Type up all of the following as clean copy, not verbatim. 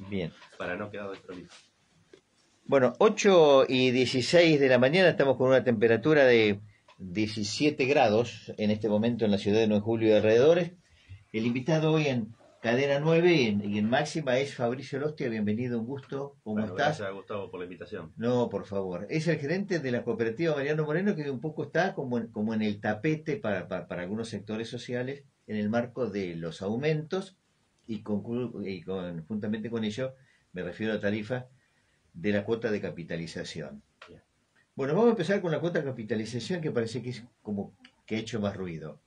Bien. para no quedar desprolijo. Bueno, 8:16 de la mañana, estamos con una temperatura de 17 grados en este momento en la ciudad de 9 de Julio y alrededores. El invitado hoy en Cadena 9 y en Máxima es Fabricio Lostia. Bienvenido, un gusto. ¿Cómo Bueno, estás? gracias a Gustavo por la invitación. No, por favor. Es el gerente de la cooperativa Mariano Moreno, que un poco está como en el tapete para algunos sectores sociales en el marco de los aumentos y juntamente con ello me refiero a tarifas de la cuota de capitalización. Bien. Bueno, vamos a empezar con la cuota de capitalización, que parece que es como que ha hecho más ruido.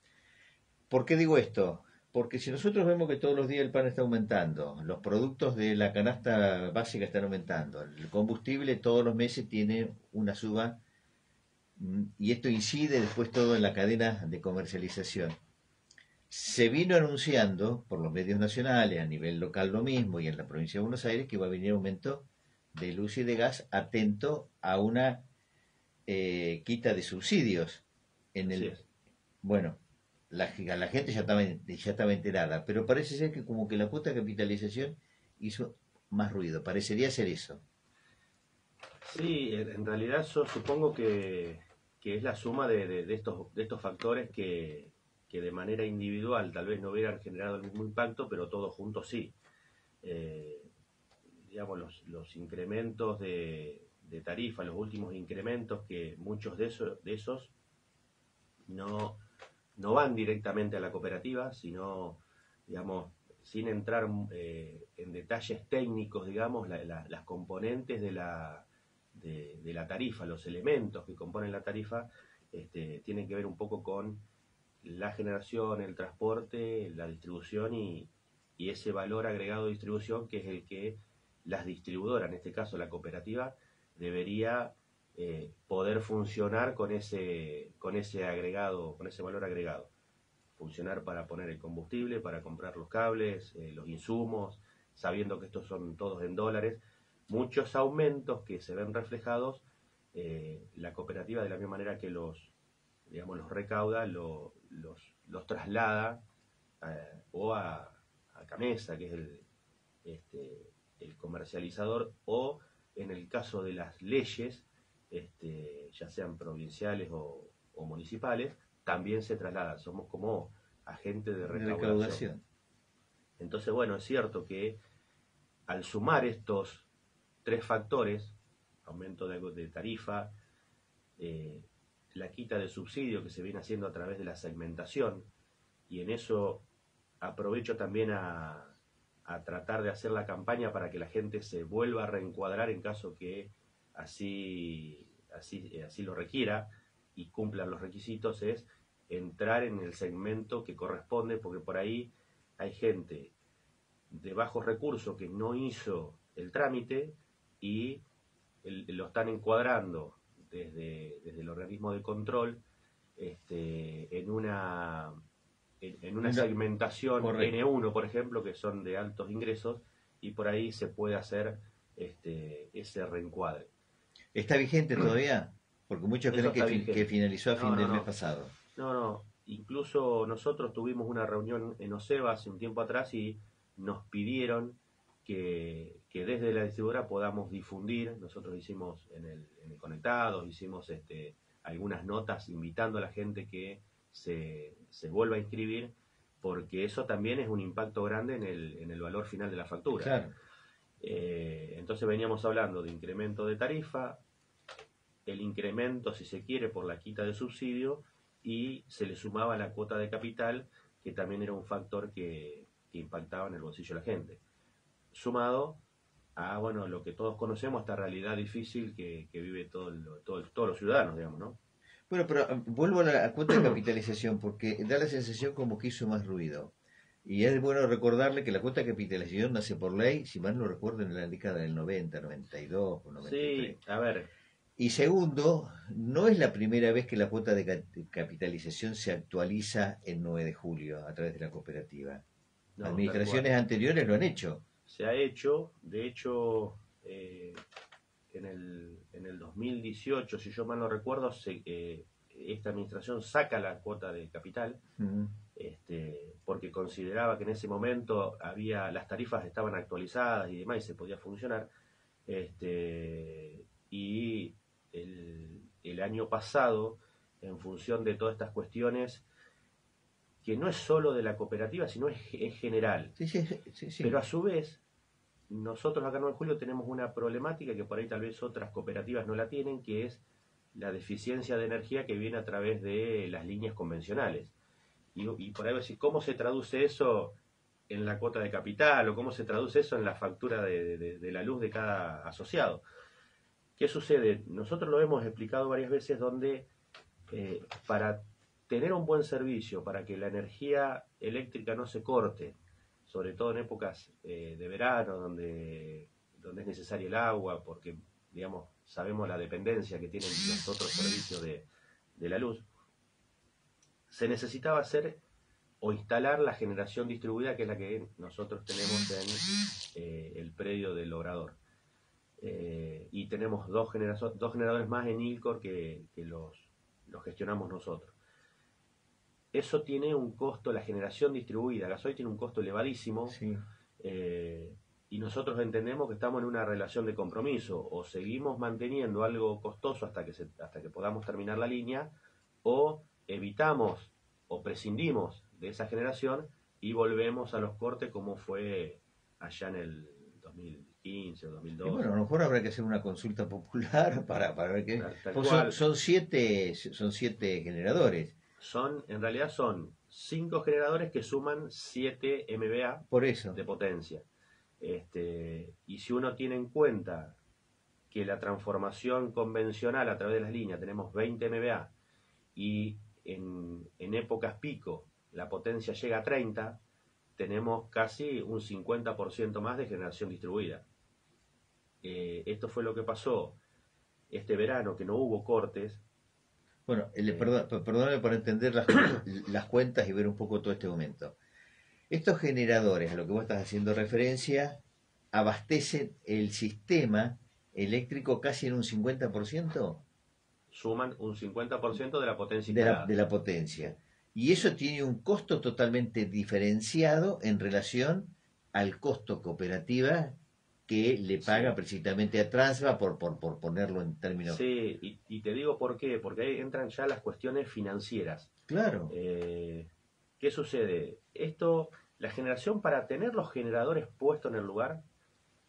¿Por qué digo esto? Porque si nosotros vemos que todos los días el pan está aumentando, los productos de la canasta básica están aumentando, el combustible todos los meses tiene una suba, y esto incide después todo en la cadena de comercialización. Se vino anunciando por los medios nacionales, a nivel local lo mismo, y en la provincia de Buenos Aires, que va a venir aumento de luz y de gas, atento a una quita de subsidios. Así es. Bueno, la gente ya estaba enterada, pero parece ser que como que la cuota de capitalización hizo más ruido, parecería ser eso. Sí, en realidad yo supongo que es la suma de estos factores que de manera individual tal vez no hubieran generado el mismo impacto, pero todos juntos sí. Eh, digamos, los incrementos de tarifa, los últimos incrementos, que muchos de esos no, no van directamente a la cooperativa, sino, digamos, sin entrar en detalles técnicos, digamos, las componentes de la tarifa, los elementos que componen la tarifa, tienen que ver un poco con la generación, el transporte, la distribución y ese valor agregado de distribución que es el que las distribuidoras, en este caso la cooperativa, debería poder funcionar con ese agregado, con ese valor agregado. Funcionar para poner el combustible, para comprar los cables, los insumos, sabiendo que estos son todos en dólares. Muchos aumentos que se ven reflejados, la cooperativa de la misma manera que digamos, los recauda, los traslada o a Camesa, que es el comercializador, o en el caso de las leyes, ya sean provinciales o municipales, también se trasladan. Somos como agentes de De recaudación. recaudación. Entonces, bueno, es cierto que al sumar estos tres factores, aumento de tarifa, eh, la quita de subsidio que se viene haciendo a través de la segmentación, y en eso aprovecho también a tratar de hacer la campaña para que la gente se vuelva a reencuadrar en caso que así lo requiera y cumplan los requisitos, es entrar en el segmento que corresponde, porque por ahí hay gente de bajos recursos que no hizo el trámite y lo están encuadrando desde el organismo de control, en una No, segmentación correcto. N1, por ejemplo, que son de altos ingresos, y por ahí se puede hacer ese reencuadre. ¿Está vigente todavía? Porque muchos Eso creen que, está que vigente. finalizó a fin No, no, del mes no. pasado. No, no. Incluso nosotros tuvimos una reunión en OSEBA hace un tiempo atrás y nos pidieron que desde la distribuidora podamos difundir. Nosotros hicimos en el Conectados, hicimos algunas notas invitando a la gente que se vuelva a inscribir, porque eso también es un impacto grande en el valor final de la factura. Claro. Entonces veníamos hablando de incremento de tarifa, el incremento, si se quiere, por la quita de subsidio, y se le sumaba la cuota de capital, que también era un factor que impactaba en el bolsillo de la gente. Sumado a, bueno, lo que todos conocemos, esta realidad difícil que vive todos los ciudadanos, digamos, ¿no? Bueno, pero vuelvo a la cuota de capitalización porque da la sensación como que hizo más ruido. Y es bueno recordarle que la cuota de capitalización nace por ley, si mal no recuerdo, en la década del 90, 92 o 93. Sí, a ver, Y segundo, no es la primera vez que la cuota de capitalización se actualiza en 9 de julio a través de la cooperativa. no, tal cual. Administraciones anteriores lo han hecho. Se ha hecho, de hecho, en el 2018, si yo mal no recuerdo, esta administración saca la cuota de capital, Mm. porque consideraba que en ese momento las tarifas estaban actualizadas y demás y se podía funcionar. Y el año pasado, en función de todas estas cuestiones, que no es solo de la cooperativa, sino es general. Sí, sí, sí, sí. Pero a su vez, nosotros acá en 9 de Julio tenemos una problemática que por ahí tal vez otras cooperativas no la tienen, que es la deficiencia de energía que viene a través de las líneas convencionales. Y por ahí decir, ¿cómo se traduce eso en la cuota de capital o cómo se traduce eso en la factura de la luz de cada asociado? ¿Qué sucede? Nosotros lo hemos explicado varias veces donde para tener un buen servicio, para que la energía eléctrica no se corte, sobre todo en épocas de verano donde es necesario el agua, porque digamos sabemos la dependencia que tienen los otros servicios de la luz, se necesitaba hacer o instalar la generación distribuida, que es la que nosotros tenemos en el predio del Obrador. Y tenemos dos generadores más en ILCOR que los gestionamos nosotros. Eso tiene un costo, la generación distribuida, gasoil tiene un costo elevadísimo, Sí. Y nosotros entendemos que estamos en una relación de compromiso, o seguimos manteniendo algo costoso hasta que podamos terminar la línea, o evitamos o prescindimos de esa generación y volvemos a los cortes como fue allá en el 2015 o Y 2012. bueno, a lo mejor habrá que hacer una consulta popular para ver qué. Tal Pues cual. son siete generadores. En realidad son 5 generadores que suman 7 MVA Por eso. de potencia. Y si uno tiene en cuenta que la transformación convencional a través de las líneas tenemos 20 MVA y en épocas pico la potencia llega a 30, tenemos casi un 50% más de generación distribuida. Esto fue lo que pasó este verano, que no hubo cortes. Bueno, perdóname por entender las cuentas y ver un poco todo este momento. Estos generadores, a lo que vos estás haciendo referencia, abastecen el sistema eléctrico casi en un 50%. Suman un 50% de la potencia de instalada. la potencia. Y eso tiene un costo totalmente diferenciado en relación al costo cooperativa que le paga Sí. precisamente a Transva por ponerlo en términos. Sí, y te digo por qué, porque ahí entran ya las cuestiones financieras. Claro. ¿Qué sucede? La generación, para tener los generadores puestos en el lugar,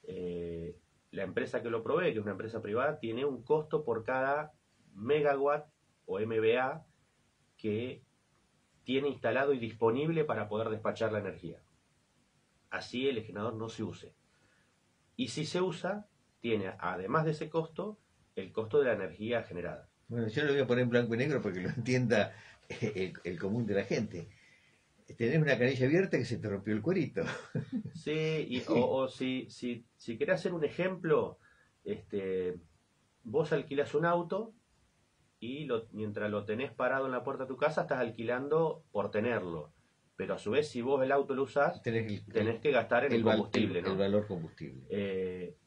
la empresa que lo provee, que es una empresa privada, tiene un costo por cada megawatt o MVA que tiene instalado y disponible para poder despachar la energía. Así el generador no se use. Y si se usa, tiene, además de ese costo, el costo de la energía generada. Bueno, yo lo voy a poner en blanco y negro para que lo entienda el común de la gente. Tenés una canilla abierta que se te rompió el cuerito. Sí, o si querés hacer un ejemplo, vos alquilás un auto y mientras lo tenés parado en la puerta de tu casa, estás alquilando por tenerlo. Pero a su vez, si vos el auto lo usás, tenés que gastar en el combustible, ¿no? El valor combustible.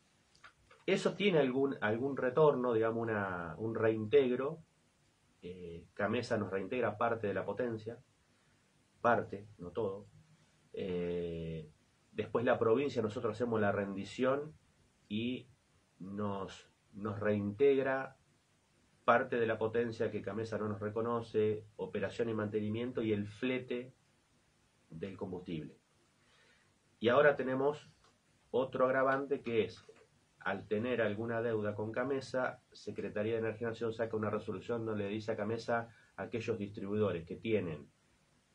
Eso tiene algún retorno, digamos, un reintegro. Camesa nos reintegra parte de la potencia, parte, no todo. Después la provincia, nosotros hacemos la rendición y nos reintegra parte de la potencia que Camesa no nos reconoce, operación y mantenimiento y el flete del combustible. Y ahora tenemos otro agravante, que es, al tener alguna deuda con Camesa, Secretaría de Energía Nación saca una resolución donde le dice a Camesa, a aquellos distribuidores que tienen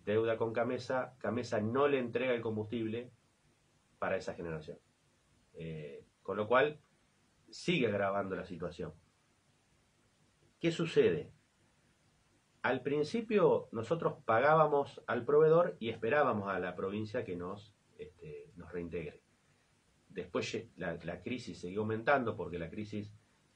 deuda con Camesa, Camesa no le entrega el combustible para esa generación. Con lo cual, sigue agravando la situación. ¿Qué sucede? Al principio nosotros pagábamos al proveedor y esperábamos a la provincia que nos reintegre. Después la crisis siguió aumentando, porque la crisis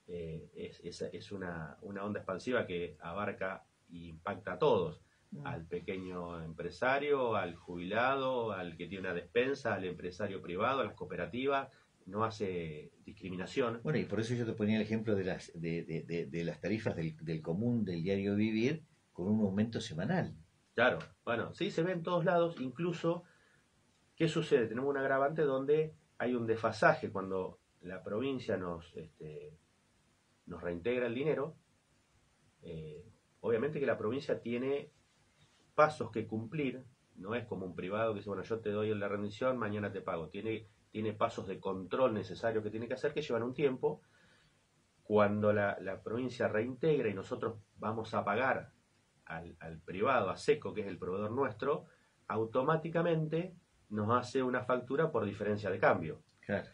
es una onda expansiva que abarca e impacta a todos. Al pequeño empresario, al jubilado, al que tiene una despensa, al empresario privado, a las cooperativas. No hace discriminación. Bueno, y por eso yo te ponía el ejemplo de las tarifas del común del diario vivir con un aumento semanal. Claro, bueno, sí se ve en todos lados, incluso, ¿qué sucede? Tenemos un agravante donde hay un desfasaje cuando la provincia nos reintegra el dinero. Obviamente que la provincia tiene pasos que cumplir, no es como un privado que dice, bueno, yo te doy la rendición, mañana te pago. Tiene pasos de control necesarios que tiene que hacer que llevan un tiempo. Cuando la provincia reintegra y nosotros vamos a pagar al privado, a SECO, que es el proveedor nuestro, automáticamente nos hace una factura por diferencia de cambio. Claro.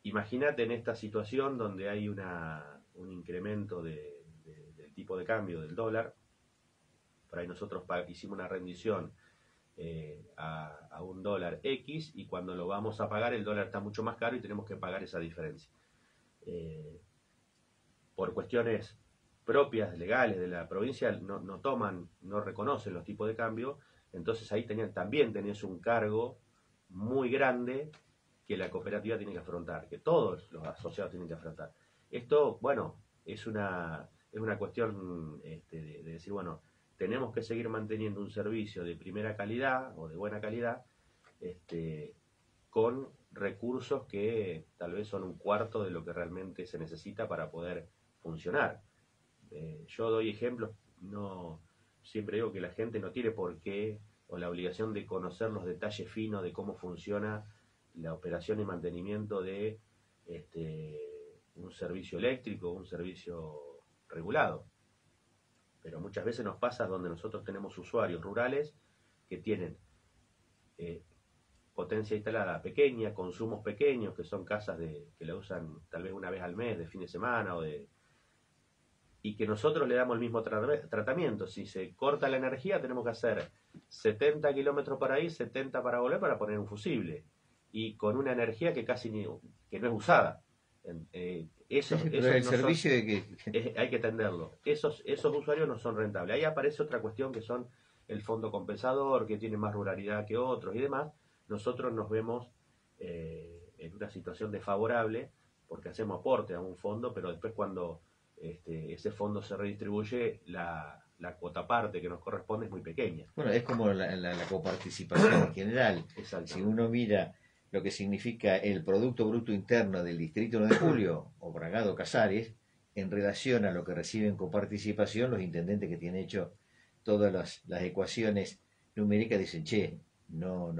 Imagínate en esta situación donde hay un incremento del tipo de cambio del dólar. Por ahí nosotros hicimos una rendición a un dólar X y cuando lo vamos a pagar el dólar está mucho más caro y tenemos que pagar esa diferencia. Por cuestiones propias, legales de la provincia, no reconocen los tipos de cambio, entonces ahí también tenés un cargo muy grande que la cooperativa tiene que afrontar, que todos los asociados tienen que afrontar. Esto, bueno, es una cuestión de decir, bueno, tenemos que seguir manteniendo un servicio de primera calidad o de buena calidad, con recursos que tal vez son un cuarto de lo que realmente se necesita para poder funcionar. Yo doy ejemplos, no siempre digo que la gente no tiene por qué o la obligación de conocer los detalles finos de cómo funciona la operación y mantenimiento de un servicio eléctrico, un servicio regulado. Pero muchas veces nos pasa donde nosotros tenemos usuarios rurales que tienen potencia instalada pequeña, consumos pequeños, que son casas que la usan tal vez una vez al mes, de fin de semana, y que nosotros le damos el mismo tratamiento. Si se corta la energía, tenemos que hacer 70 kilómetros para ir, 70 para volver para poner un fusible. Y con una energía que que no es usada. Eso pero el servicio de que... hay que atenderlo. Esos usuarios no son rentables. Ahí aparece otra cuestión que son el fondo compensador, que tiene más ruralidad que otros y demás. Nosotros nos vemos en una situación desfavorable porque hacemos aporte a un fondo, pero después cuando ese fondo se redistribuye, la cuota parte que nos corresponde es muy pequeña. Bueno, es como la coparticipación en general. Si uno mira lo que significa el Producto Bruto Interno del Distrito 9 de Julio o Bragado Casares en relación a lo que reciben coparticipación, los intendentes que tienen hecho todas las ecuaciones numéricas dicen, che, no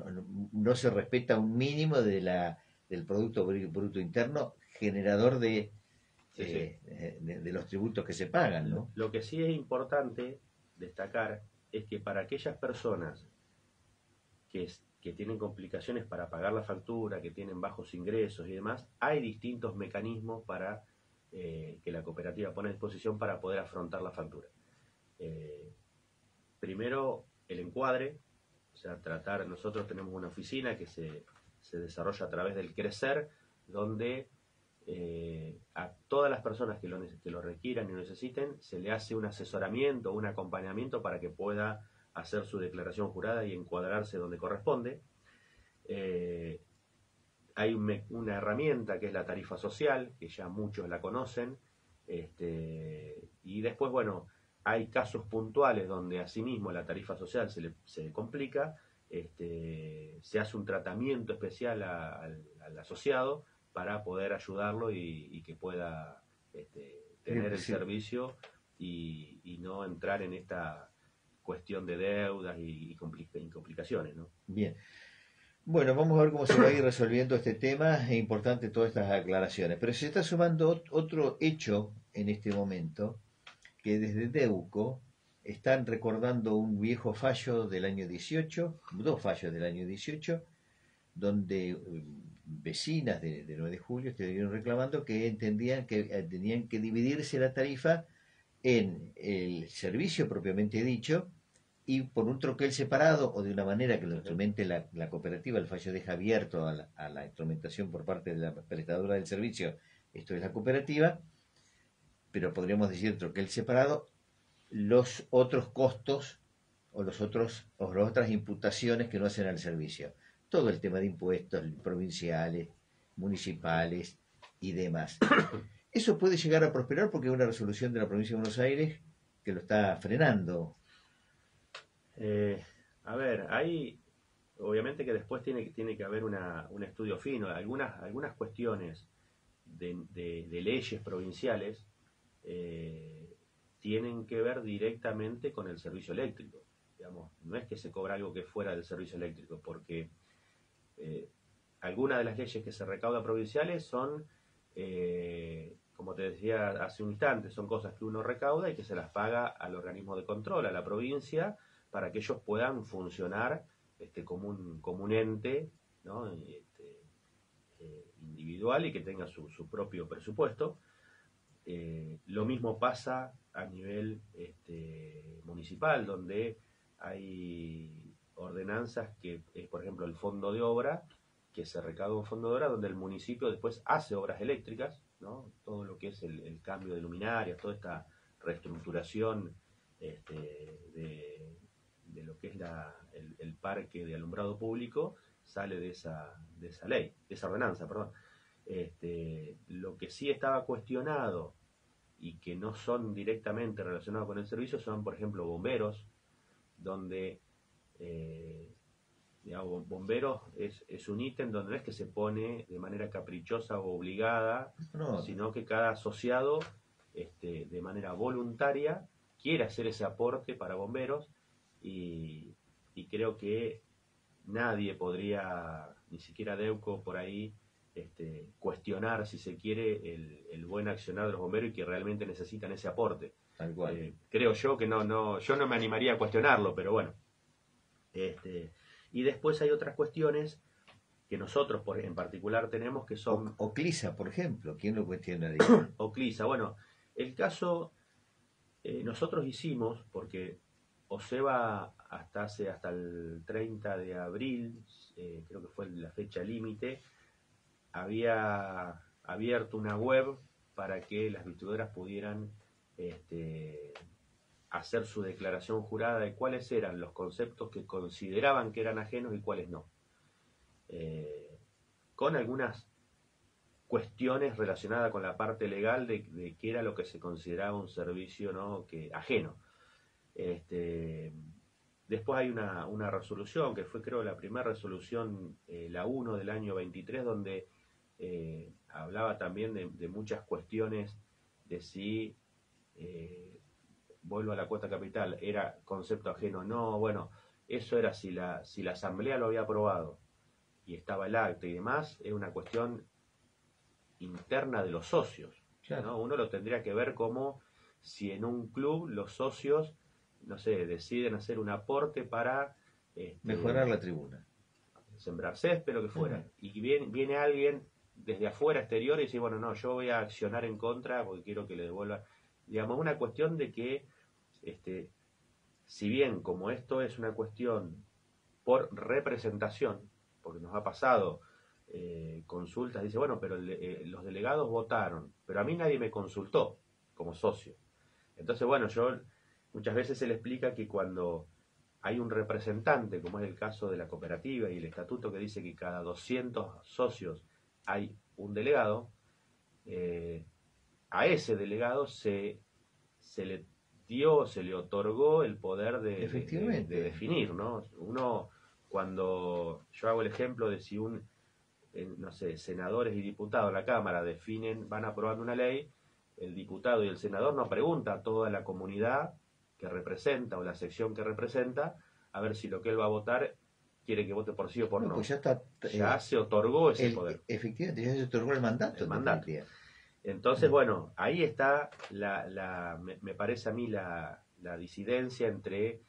se respeta un mínimo del Producto Bruto Interno generador de los tributos que se pagan, ¿no? Lo que sí es importante destacar es que para aquellas personas que tienen complicaciones para pagar la factura, que tienen bajos ingresos y demás, hay distintos mecanismos para que la cooperativa pone a disposición para poder afrontar la factura. Primero, el encuadre, o sea, nosotros tenemos una oficina que se desarrolla a través del Crecer, donde a todas las personas que lo requieran y lo necesiten, se le hace un asesoramiento, un acompañamiento para que pueda hacer su declaración jurada y encuadrarse donde corresponde. Hay una herramienta que es la tarifa social, que ya muchos la conocen, y después, bueno, hay casos puntuales donde asimismo la tarifa social se complica, se hace un tratamiento especial al asociado para poder ayudarlo y que pueda tener el servicio y no entrar en esta cuestión de deudas y complicaciones, ¿no? Bien. Bueno, vamos a ver cómo se va a ir resolviendo este tema. Es importante todas estas aclaraciones. Pero se está sumando otro hecho en este momento, que desde Deuco están recordando un viejo fallo del año 18, dos fallos del año 18, donde vecinas de 9 de julio estuvieron reclamando que entendían que tenían que dividirse la tarifa en el servicio propiamente dicho y por un troquel separado o de una manera que lo instrumente la cooperativa. El fallo deja abierto a la instrumentación por parte de la prestadora del servicio, esto es la cooperativa, pero podríamos decir troquel separado, los otros costos o las otras imputaciones que no hacen al servicio. Todo el tema de impuestos provinciales, municipales y demás. Eso puede llegar a prosperar porque hay una resolución de la provincia de Buenos Aires que lo está frenando. Eh, a ver, hay, obviamente que después tiene que haber un estudio fino. Algunas cuestiones de leyes provinciales eh, tienen que ver directamente con el servicio eléctrico. Digamos, no es que se cobra algo que es fuera del servicio eléctrico, porque eh, algunas de las leyes que se recaudan provinciales son, como te decía hace un instante, son cosas que uno recauda y que se las paga al organismo de control, a la provincia, para que ellos puedan funcionar como un ente, ¿no? Individual y que tenga su propio presupuesto. Lo mismo pasa a nivel municipal, donde hay ordenanzas que es, por ejemplo, el fondo de obra, que se recauda un fondo de obra donde el municipio después hace obras eléctricas, ¿no? Todo lo que es el cambio de luminarias, toda esta reestructuración de lo que es el parque de alumbrado público, sale de esa ley, de esa ordenanza, perdón. Lo que sí estaba cuestionado y que no son directamente relacionados con el servicio son, por ejemplo, bomberos, donde, digamos, bomberos es un ítem donde no es que se pone de manera caprichosa o obligada, No, sino que cada asociado, de manera voluntaria, quiere hacer ese aporte para bomberos y creo que nadie podría, ni siquiera Deuco por ahí, cuestionar, si se quiere, el buen accionar de los bomberos y que realmente necesitan ese aporte. tal cual. Creo yo que yo no me animaría a cuestionarlo, pero bueno. Y después hay otras cuestiones que nosotros en particular tenemos que son O Clisa, por ejemplo, ¿quién lo cuestionaría? Oclisa. Bueno, el caso nosotros hicimos, porque OSEBA hasta el 30 de abril, creo que fue la fecha límite, había abierto una web para que las distribuidoras pudieran hacer su declaración jurada de cuáles eran los conceptos que consideraban que eran ajenos y cuáles no. Con algunas cuestiones relacionadas con la parte legal de qué era lo que se consideraba un servicio, ¿no?, ajeno. Después hay una resolución que fue, creo, la primera resolución, la 1 del año 23, donde hablaba también de muchas cuestiones de si, vuelvo a la cuota capital, era concepto ajeno o no. Bueno, eso era si la asamblea lo había aprobado y estaba el acta y demás, es una cuestión interna de los socios, Claro. ¿no? Uno lo tendría que ver como si en un club los socios, no sé, deciden hacer un aporte para Mejorar la tribuna. sembrar césped, lo que fuera, y viene alguien desde afuera, exterior, y dice, bueno, no, yo voy a accionar en contra porque quiero que le devuelva. Digamos, una cuestión de que, si bien como esto es una cuestión por representación, porque nos ha pasado consultas, dice, bueno, pero los delegados votaron, pero a mí nadie me consultó como socio. Entonces, bueno, yo muchas veces se le explica que cuando hay un representante, como es el caso de la cooperativa y el estatuto que dice que cada 200 socios hay un delegado, a ese delegado se le otorgó el poder de definir, ¿no? Uno, cuando yo hago el ejemplo de si no sé, senadores y diputados en la Cámara van aprobando una ley, el diputado y el senador no pregunta a toda la comunidad que representa o la sección que representa a ver si lo que él va a votar quiere que vote por sí o por no. Pues ya está. Ya se otorgó ese poder. Efectivamente, ya se otorgó el mandato. El mandato. Entonces, bueno, ahí está, me parece a mí, la disidencia entre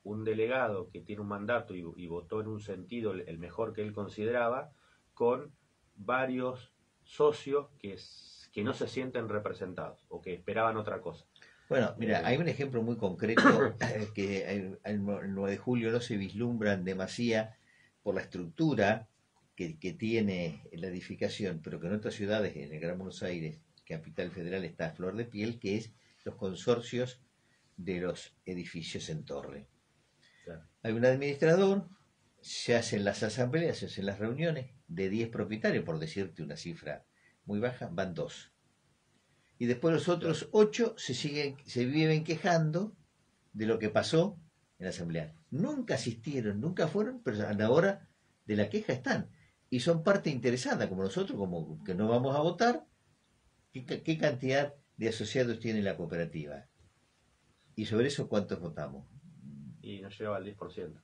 un delegado que tiene un mandato y votó en un sentido el mejor que él consideraba, con varios socios que no se sienten representados o que esperaban otra cosa. Bueno, mira, hay un ejemplo muy concreto que el 9 de julio no se vislumbra en demasía por la estructura que tiene la edificación, pero que en otras ciudades, en el Gran Buenos Aires, capital federal, está a flor de piel, que es los consorcios de los edificios en torre. Claro. Hay un administrador, se hacen las asambleas, se hacen las reuniones, de 10 propietarios, por decirte una cifra muy baja, van 2. Y después los otros 8 se viven quejando de lo que pasó en la asamblea. Nunca asistieron, nunca fueron, pero a la hora de la queja están. Y son parte interesada, como nosotros, como que no vamos a votar. ¿Qué cantidad de asociados tiene la cooperativa? Y sobre eso, ¿cuántos votamos? Y no llegaba al 10%.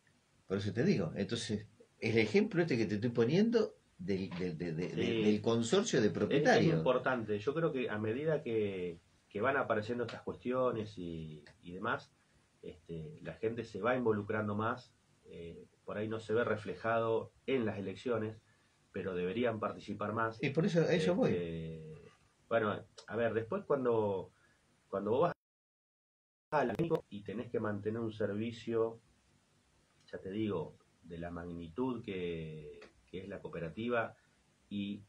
Por eso te digo. Entonces, el ejemplo este que te estoy poniendo del consorcio de Es propietarios. importante. Yo creo que a medida que van apareciendo estas cuestiones y demás, la gente se va involucrando más. Por ahí no se ve reflejado en las elecciones, pero deberían participar más. Y por eso a eso voy. Bueno, a ver, después cuando vos vas al amigo y tenés que mantener un servicio, ya te digo, de la magnitud que es la cooperativa y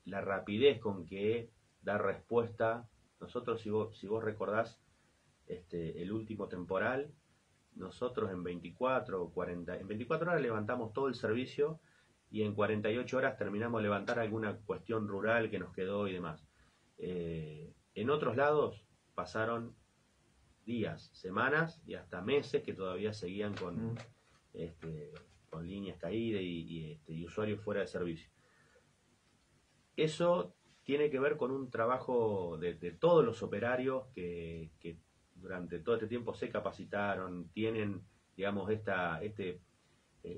la rapidez con que da respuesta. Nosotros, si vos recordás el último temporal, nosotros en 24 o 40, en 24 horas levantamos todo el servicio y en 48 horas terminamos de levantar alguna cuestión rural que nos quedó y demás. En otros lados pasaron días, semanas y hasta meses que todavía seguían con líneas caídas y usuarios fuera de servicio. Eso tiene que ver con un trabajo de todos los operarios que durante todo este tiempo se capacitaron, tienen, digamos,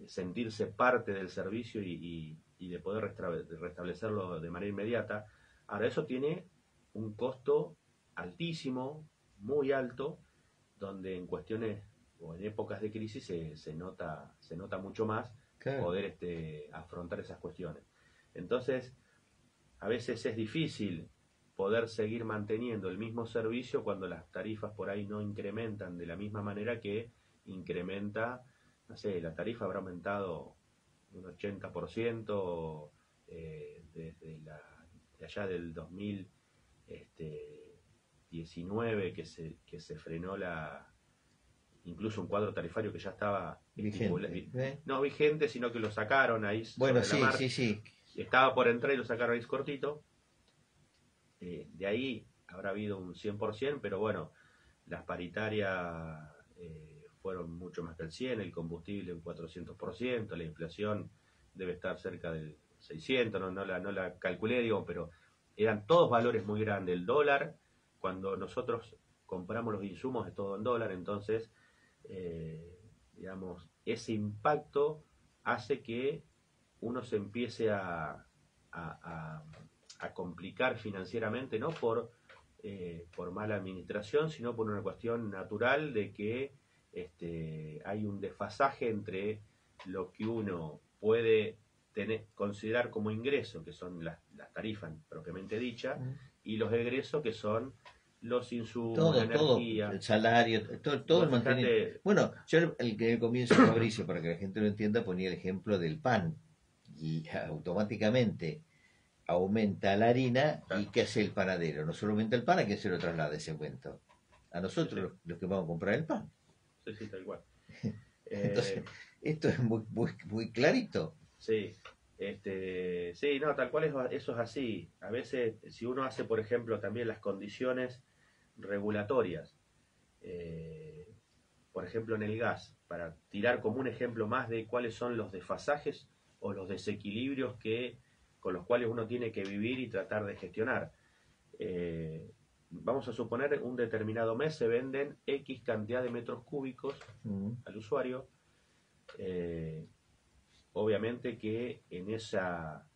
sentirse parte del servicio y de poder restablecerlo de manera inmediata. Ahora, eso tiene un costo altísimo, muy alto, donde en cuestiones o en épocas de crisis se nota mucho más Claro. poder afrontar esas cuestiones. Entonces, a veces es difícil poder seguir manteniendo el mismo servicio cuando las tarifas por ahí no incrementan de la misma manera que incrementa, no sé, la tarifa habrá aumentado un 80% desde de allá del 2019 que se frenó incluso un cuadro tarifario que ya estaba Vigente, no vigente, sino que lo sacaron ahí bueno, sobre la marcha. sí. Estaba por entrar y lo sacaron ahí cortito. De ahí habrá habido un 100%, pero bueno, las paritarias fueron mucho más que el 100%, el combustible un 400%, la inflación debe estar cerca del 600%, no la calculé, digo, pero eran todos valores muy grandes. El dólar, cuando nosotros compramos los insumos, es todo en dólar, entonces, digamos, ese impacto hace que uno se empiece a complicar financieramente, no por mala administración, sino por una cuestión natural de que hay un desfasaje entre lo que uno puede considerar como ingreso, que son las tarifas propiamente dichas, y los egresos, que son los insumos, la energía. El salario, todo el mantenimiento. Bueno, yo el comienzo, Fabricio, para que la gente lo entienda, ponía el ejemplo del pan. Y automáticamente aumenta la harina. Claro. ¿Y qué hace el panadero? No solo aumenta el pan, ¿a quién se lo traslada ese aumento? A nosotros, los que vamos a comprar el pan. Sí, tal cual. Entonces, esto es muy clarito. Sí, sí, no, tal cual eso es así. A veces, si uno hace, por ejemplo, también las condiciones regulatorias, por ejemplo, en el gas, para tirar como un ejemplo más de cuáles son los desfasajes o los desequilibrios con los cuales uno tiene que vivir y tratar de gestionar. Vamos a suponer un determinado mes se venden X cantidad de metros cúbicos al usuario. Obviamente que en esa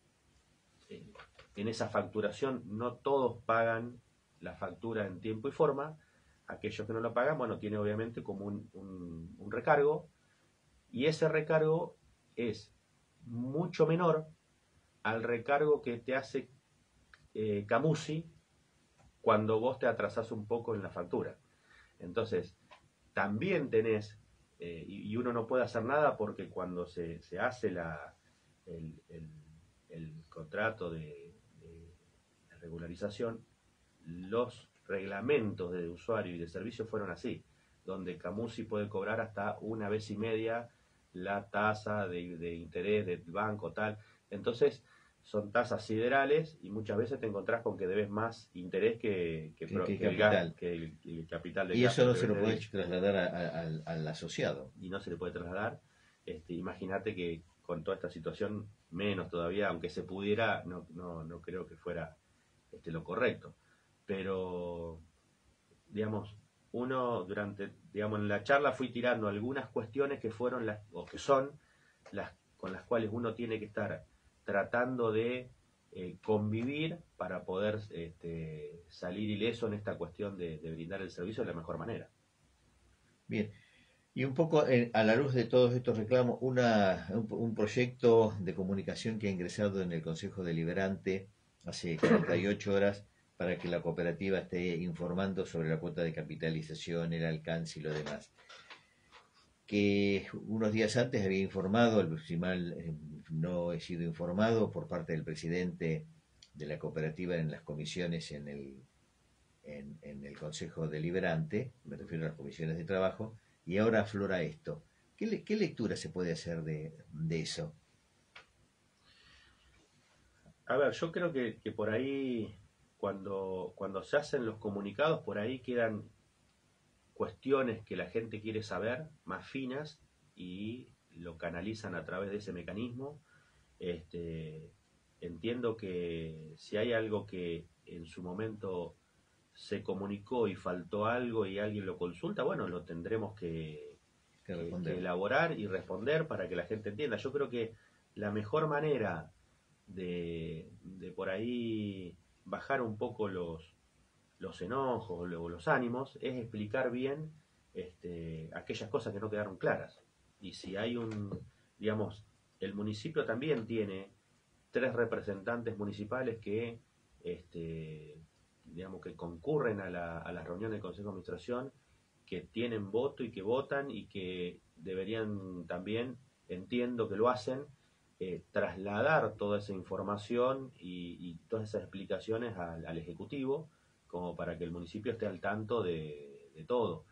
facturación no todos pagan la factura en tiempo y forma. Aquellos que no lo pagan, bueno, tiene obviamente como un recargo, y ese recargo es mucho menor al recargo que te hace Camusi cuando vos te atrasás un poco en la factura. Entonces, también tenés, y uno no puede hacer nada porque cuando se hace el contrato de regularización, los reglamentos de usuario y de servicio fueron así, donde Camusi puede cobrar hasta 1,5 veces la tasa de interés del banco, tal. Entonces, son tasas siderales y muchas veces te encontrás con que debes más interés que el capital. el capital del Y gasto eso no que se lo puede vendes trasladar al asociado. y no se le puede trasladar. Imagínate que con toda esta situación, menos todavía, aunque se pudiera, no creo que fuera lo correcto. Pero, digamos, digamos, en la charla fui tirando algunas cuestiones que fueron o que son las con las cuales uno tiene que estar tratando de convivir para poder salir ileso en esta cuestión de brindar el servicio de la mejor manera. Bien, y un poco a la luz de todos estos reclamos, un proyecto de comunicación que ha ingresado en el Consejo Deliberante hace 48 horas para que la cooperativa esté informando sobre la cuota de capitalización, el alcance y lo demás. Que unos días antes había informado, si mal no he sido informado, por parte del presidente de la cooperativa en las comisiones en el Consejo Deliberante, me refiero a las comisiones de trabajo, y ahora aflora esto. ¿Qué lectura se puede hacer de eso? A ver, yo creo que por ahí, cuando se hacen los comunicados, por ahí quedan cuestiones que la gente quiere saber, más finas, y lo canalizan a través de ese mecanismo. Entiendo que si hay algo que en su momento se comunicó y faltó algo y alguien lo consulta, bueno, lo tendremos que elaborar y responder para que la gente entienda. Yo creo que la mejor manera de por ahí bajar un poco los enojos o los ánimos es explicar bien aquellas cosas que no quedaron claras. Y si hay digamos, el municipio también tiene 3 representantes municipales que, digamos, que concurren a las reuniones del Consejo de Administración, que tienen voto y que votan y que deberían también, entiendo que lo hacen, trasladar toda esa información y todas esas explicaciones al Ejecutivo, como para que el municipio esté al tanto de todo.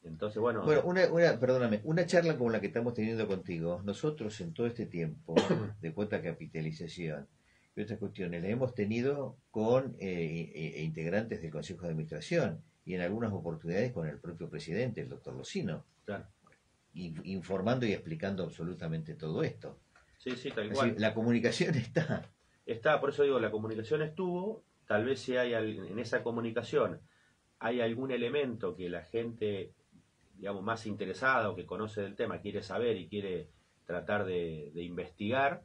Entonces, bueno, Bueno, perdóname, una charla como la que estamos teniendo contigo, nosotros en todo este tiempo de cuota capitalización y otras cuestiones, la hemos tenido con integrantes del Consejo de Administración y en algunas oportunidades con el propio presidente, el doctor Locino, claro. informando y explicando absolutamente todo esto. Sí, sí, tal Así, cual. la comunicación está. Está, por eso digo, la comunicación estuvo, tal vez si hay en esa comunicación hay algún elemento que la gente, digamos, más interesada o que conoce del tema quiere saber y quiere tratar de investigar,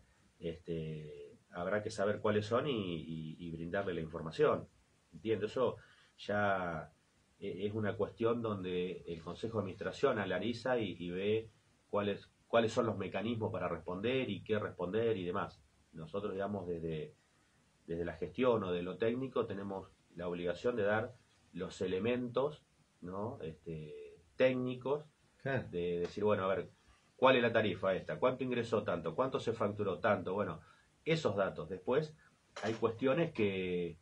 habrá que saber cuáles son y brindarle la información. ¿Entiendes? Eso ya es una cuestión donde el Consejo de Administración analiza y ve cuáles son los mecanismos para responder y qué responder y demás. Nosotros, digamos, desde la gestión o de lo técnico tenemos la obligación de dar los elementos, ¿no? Técnicos, Claro. de decir, bueno, a ver, ¿cuál es la tarifa esta? ¿Cuánto ingresó tanto? ¿Cuánto se facturó tanto? Bueno, esos datos. Después hay cuestiones que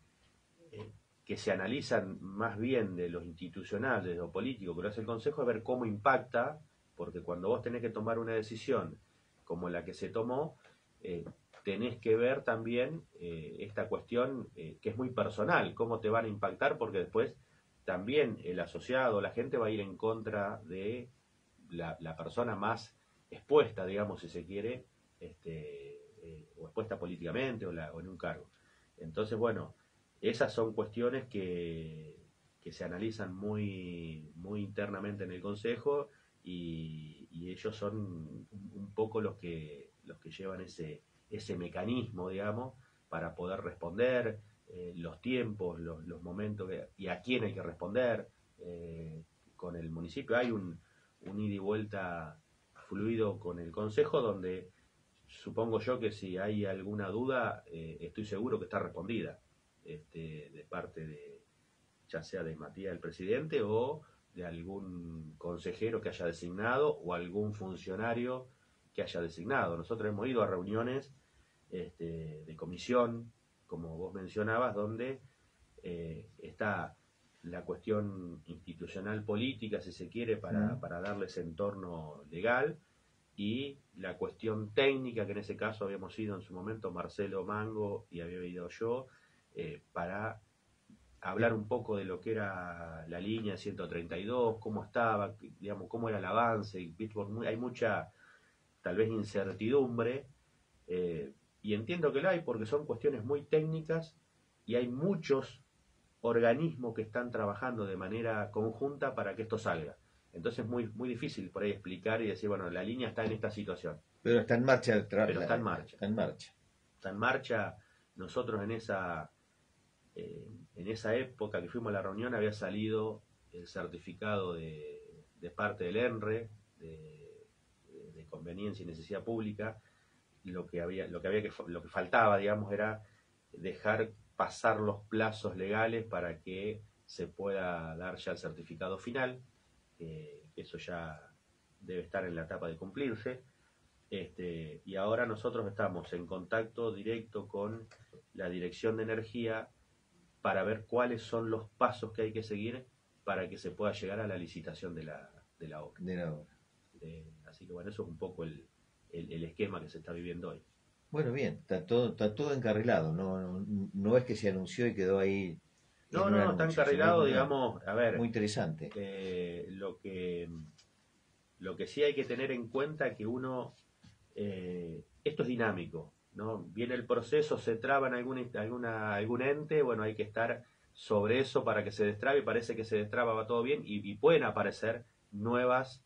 se analizan más bien de lo institucional, de lo político, que lo hace el Consejo, es ver cómo impacta, porque cuando vos tenés que tomar una decisión como la que se tomó, tenés que ver también esta cuestión que es muy personal, cómo te van a impactar, porque después también el asociado, la gente va a ir en contra de la persona más expuesta, digamos, si se quiere, o expuesta políticamente o en un cargo. Entonces, bueno, esas son cuestiones que se analizan muy internamente en el Consejo y ellos son un poco los que llevan ese mecanismo, digamos, para poder responder, los tiempos, los momentos y a quién hay que responder. Con el municipio hay un ida y vuelta fluido con el Consejo donde supongo yo que si hay alguna duda, estoy seguro que está respondida de parte ya sea de Matías el presidente o de algún consejero que haya designado o algún funcionario que haya designado. Nosotros hemos ido a reuniones de comisión, como vos mencionabas, donde está la cuestión institucional política, si se quiere, para darle ese entorno legal, y la cuestión técnica, que en ese caso habíamos ido en su momento Marcelo Mango y había ido yo, para hablar un poco de lo que era la línea 132, cómo estaba, digamos, cómo era el avance, y hay mucha, tal vez, incertidumbre, y entiendo que la hay porque son cuestiones muy técnicas y hay muchos organismos que están trabajando de manera conjunta para que esto salga. Entonces es muy difícil por ahí explicar y decir, bueno, la línea está en esta situación. Pero está en marcha. Pero está en marcha. Está en marcha. Está en marcha. Nosotros en esa época que fuimos a la reunión había salido el certificado de parte del ENRE de conveniencia y necesidad pública. Lo que faltaba, digamos, era dejar pasar los plazos legales para que se pueda dar ya el certificado final. Eso ya debe estar en la etapa de cumplirse. Y ahora nosotros estamos en contacto directo con la Dirección de Energía para ver cuáles son los pasos que hay que seguir para que se pueda llegar a la licitación de la obra. Así que bueno, eso es un poco el esquema que se está viviendo hoy. Bueno, bien, está todo encarrilado, no es que se anunció y quedó ahí. No, está encarrilado, digamos, a ver. Muy interesante. Lo que sí hay que tener en cuenta que esto es dinámico, ¿no? Viene el proceso, se traba en algún ente, bueno, hay que estar sobre eso para que se destrabe, parece que se destraba, va todo bien, y pueden aparecer nuevas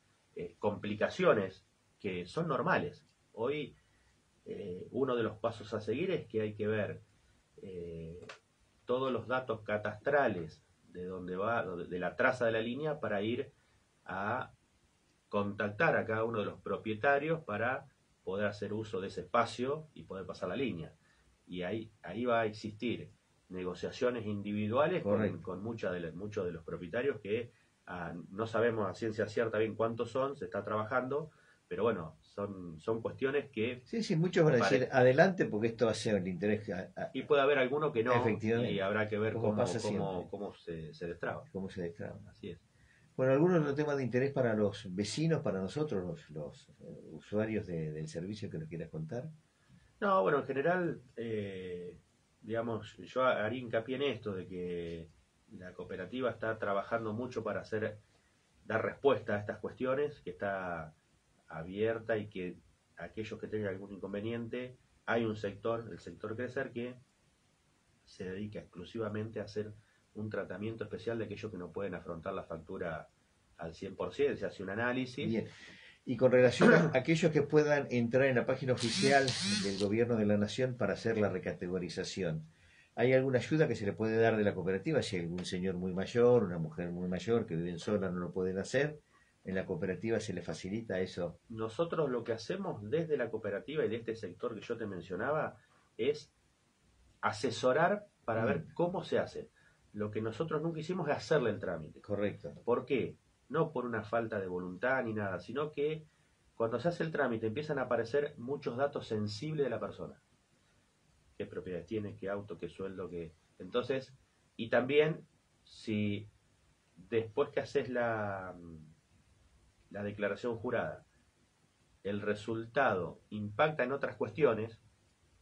complicaciones que son normales. Hoy uno de los pasos a seguir es que hay que ver todos los datos catastrales de la traza de la línea para ir a contactar a cada uno de los propietarios para poder hacer uso de ese espacio y poder pasar la línea. Y ahí va a existir negociaciones individuales con muchos de los propietarios que no sabemos a ciencia cierta bien cuántos son, se está trabajando, pero bueno, son cuestiones que... Sí, muchos van a decir adelante porque esto va a ser el interés... Y puede haber alguno que no, efectivamente, y habrá que ver cómo se destraba. Cómo se destraba. Así es. Bueno, algunos otros temas de interés para los vecinos, para nosotros, los usuarios del servicio que nos quieras contar. No, bueno, en general, digamos, yo haría hincapié en esto, de que la cooperativa está trabajando mucho para dar respuesta a estas cuestiones, que está abierta y que aquellos que tengan algún inconveniente, hay un sector, el sector Crecer, que se dedica exclusivamente a hacer un tratamiento especial de aquellos que no pueden afrontar la factura al 100%, se hace un análisis. Bien. Y con relación a aquellos que puedan entrar en la página oficial del Gobierno de la Nación para hacer la recategorización, ¿hay alguna ayuda que se le puede dar de la cooperativa? Si hay algún señor muy mayor, una mujer muy mayor que viven sola, no lo pueden hacer, ¿en la cooperativa se le facilita eso? Nosotros lo que hacemos desde la cooperativa y de este sector que yo te mencionaba es asesorar para ver cómo se hace. Lo que nosotros nunca hicimos es hacerle el trámite. Correcto. ¿Por qué? No por una falta de voluntad ni nada, sino que cuando se hace el trámite empiezan a aparecer muchos datos sensibles de la persona. Qué propiedades tiene, qué auto, qué sueldo, qué... Entonces, y también si después que haces la declaración jurada, el resultado impacta en otras cuestiones,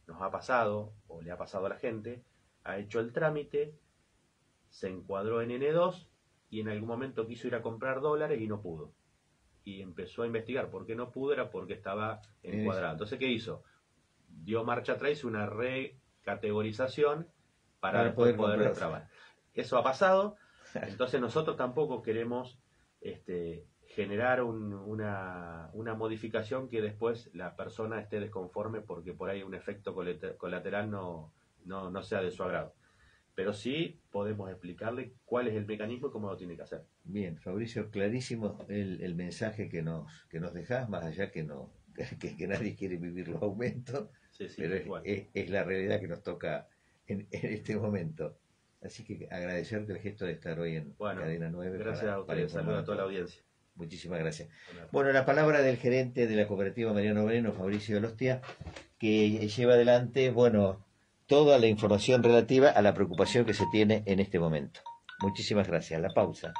nos ha pasado, o le ha pasado a la gente, ha hecho el trámite, se encuadró en N2 y en algún momento quiso ir a comprar dólares y no pudo. Y empezó a investigar por qué no pudo, era porque estaba encuadrado. Entonces, ¿qué hizo? Dio marcha atrás, hizo una recategorización para poder destrabar. Eso ha pasado, entonces nosotros tampoco queremos generar una modificación que después la persona esté desconforme porque por ahí un efecto colateral no sea de su agrado. Pero sí podemos explicarle cuál es el mecanismo y cómo lo tiene que hacer. Bien, Fabricio, clarísimo el mensaje que nos dejás, más allá que nadie quiere vivir los aumentos, sí, pero es la realidad que nos toca en este momento. Así que agradecerte el gesto de estar hoy en Cadena 9. Gracias a ustedes, saludos a toda la audiencia. Muchísimas gracias. Bueno, la palabra del gerente de la cooperativa Mariano Moreno, Fabricio Olostia, que lleva adelante, toda la información relativa a la preocupación que se tiene en este momento. Muchísimas gracias. La pausa.